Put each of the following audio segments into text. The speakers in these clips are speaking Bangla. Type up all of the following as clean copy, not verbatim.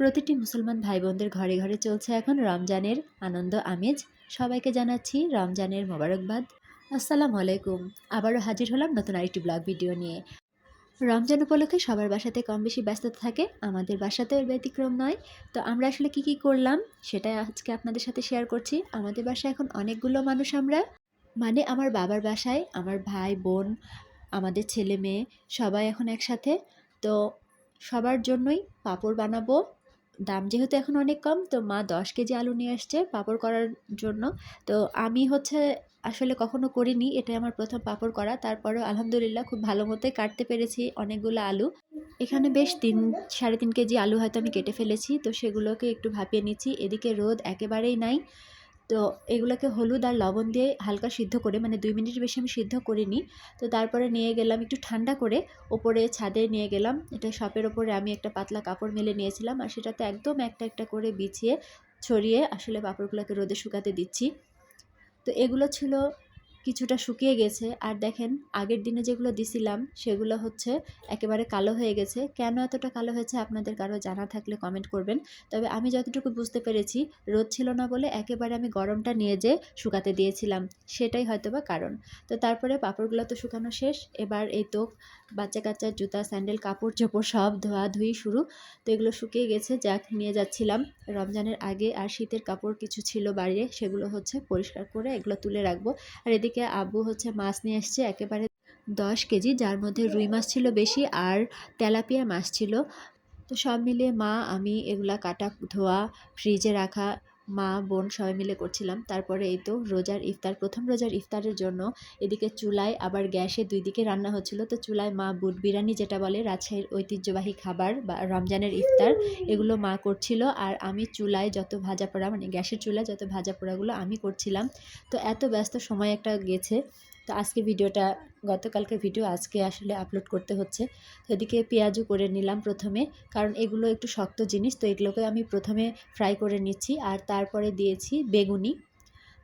প্রতিটি মুসলমান ভাই বোনদের ঘরে ঘরে চলছে এখন রমজানের আনন্দ আমেজ। সবাইকে জানাচ্ছি রমজানের মোবারকবাদ। আসসালামু আলাইকুম। আবারও হাজির হলাম নতুন আরেকটি ব্লগ ভিডিও নিয়ে। রমজান উপলক্ষে সবার বাসাতে কম বেশি ব্যস্ততা থাকে, আমাদের বাসাতেও এর ব্যতিক্রম নয়। তো আমরা আসলে কি করলাম সেটাই আজকে আপনাদের সাথে শেয়ার করছি। আমাদের বাসায় এখন অনেকগুলো মানুষ, আমরা মানে আমার বাবার বাসায় আমার ভাই বোন, আমাদের ছেলে মেয়ে সবাই এখন একসাথে। তো সবার জন্যই পাঁপড় বানাবো। দাম যেহেতু এখন অনেক কম, তো মা 10 কেজি আলু নিয়ে আসছে পাঁপড় করার জন্য। তো আমি আসলে কখনো করিনি, এটাই আমার প্রথম পাঁপড় করা। তারপরেও আলহামদুলিল্লাহ খুব ভালো মতোই কাটতে পেরেছি অনেকগুলো আলু। এখানে বেশ 3-3.5 কেজি আলু হয়তো আমি কেটে ফেলেছি। তো সেগুলোকে একটু ভাপিয়ে নিচ্ছি। এদিকে রোদ একেবারেই নাই। তো এগুলোকে হলুদ আর লবণ দিয়ে হালকা সিদ্ধ করে, মানে 2 মিনিটের বেশি আমি সিদ্ধ করিনি। তো তারপরে নিয়ে গেলাম একটু ঠান্ডা করে, ওপরে ছাদে নিয়ে গেলাম। এটা শপের ওপরে আমি একটা পাতলা কাপড় মেলে নিয়েছিলাম, আর সেটাতে একদম একটা একটা করে বিছিয়ে ছড়িয়ে আসলে পাঁপড়গুলোকে রোদে শুকাতে দিচ্ছি। তো এগুলো ছিল, কিছুটা শুকিয়ে গেছে। আর দেখেন আগের দিনে যেগুলো দিছিলাম সেগুলো একেবারে কালো হয়ে গেছে। কেন এতটা কালো হয়েছে আপনাদের কারো জানা থাকলে কমেন্ট করবেন। তবে আমি যতটুকু বুঝতে পেরেছি, রোদ ছিল না বলে একেবারে আমি গরমটা নিয়ে যেয়ে শুকাতে দিয়েছিলাম, সেটাই হয়তোবা কারণ। তো তারপরে পাঁপড়গুলো তো শুকানো শেষ। এবার এই তো বাচ্চা কাচ্চার জুতা স্যান্ডেল কাপড় চোপড় সব ধোয়াধুয়ি শুরু। তো এগুলো শুকিয়ে গেছে, যাক নিয়ে যাচ্ছিলাম। রমজানের আগে আর শীতের কাপড় কিছু ছিল বাইরে, সেগুলো পরিষ্কার করে এগুলো তুলে রাখবো। আর এদিকে আব্বু মাছ নিয়ে এসছে একেবারে 10 কেজি, যার মধ্যে রুই মাছ ছিল বেশি আর তেলাপিয়া মাছ ছিল। তো সব মিলিয়ে মা আমি এগুলা কাটা ধোয়া ফ্রিজে রাখা, মা বোন সবাই মিলে করছিলাম। তারপরে এই তো রোজার ইফতার, প্রথম রোজার ইফতারের জন্য এদিকে চুলায় আবার গ্যাসে 2 দিকে রান্না হচ্ছিল। তো চুলায় মা বুট বিরিয়ানি, যেটা বলে রাজশাহীর ঐতিহ্যবাহী খাবার বা রমজানের ইফতার, এগুলো মা করছিল। আর আমি চুলায় যত ভাজা পোড়া, মানে গ্যাসের চুলায় যত ভাজা পোড়াগুলো আমি করছিলাম। তো এত ব্যস্ত সময় একটা গেছে। তো আজকে ভিডিওটা, গতকালকে ভিডিও আজকে আসলে আপলোড করতে হচ্ছে। তো এদিকে পেঁয়াজু করে নিলাম প্রথমে, কারণ এগুলো একটু শক্ত জিনিস। তো এগুলোকে আমি প্রথমে ফ্রাই করে নিচ্ছি, আর তারপরে দিয়েছি বেগুনি।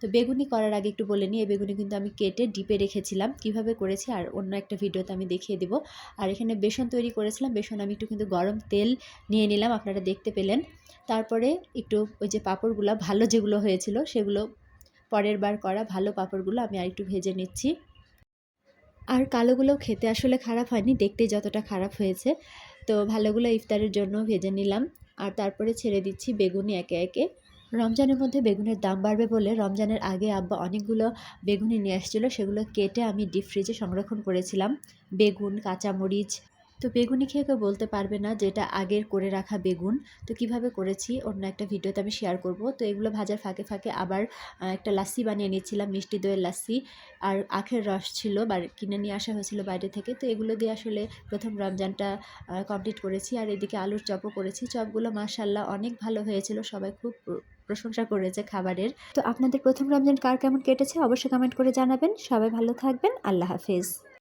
তো বেগুনি করার আগে একটু বলে নিই, এই বেগুনি কিন্তু আমি কেটে ডিপে রেখেছিলাম, কিভাবে করেছি আর অন্য একটা ভিডিওতে আমি দেখিয়ে দেবো। আর এখানে বেসন তৈরি করেছিলাম, বেসন আমি একটু কিন্তু গরম তেল নিয়ে নিলাম, আপনারা দেখতে পেলেন। তারপরে একটু ওই যে পাঁপড়গুলো ভালো যেগুলো হয়েছিল, সেগুলো পরের বার করা ভালো পাঁপড়গুলো আমি আর একটু ভেজে নিচ্ছি। আর কালোগুলো খেতে আসলে খারাপ হয়নি, দেখতে যতটা খারাপ হয়েছে। তো ভালোগুলো ইফতারের জন্য ভেজে নিলাম, আর তারপরে ছেড়ে দিচ্ছি বেগুনি একে একে। রমজানের মধ্যে বেগুনের দাম বাড়বে বলে রমজানের আগে আব্বা অনেকগুলো বেগুনি নিয়ে আসছিলো, সেগুলো কেটে আমি ডিপ ফ্রিজে সংরক্ষণ করেছিলাম। বেগুন, কাঁচামরিচ। তো বেগুনি খেয়ে কেউ বলতে পারবে না যেটা আগের করে রাখা বেগুন। তো কিভাবে করেছি অন্য একটা ভিডিওতে আমি শেয়ার করব। তো এগুলো ভাজার ফাঁকে ফাঁকে আবার একটা লাস্সি বানিয়ে নিচ্ছিলাম, মিষ্টি দইয়ের লাস্সি। আর আখের রস ছিল, বা কিনে নিয়ে আসা হয়েছিল বাইরে থেকে। তো এগুলো দিয়ে আসলে প্রথম রমজানটা কমপ্লিট করেছি। আর এদিকে আলুর চপও করেছি। চপগুলো মাশাআল্লাহ অনেক ভালো হয়েছিল, সবাই খুব প্রশংসা করেছে খাবারের। তো আপনাদের প্রথম রমজান কার কেমন কেটেছে অবশ্যই কমেন্ট করে জানাবেন। সবাই ভালো থাকবেন। আল্লাহ হাফেজ।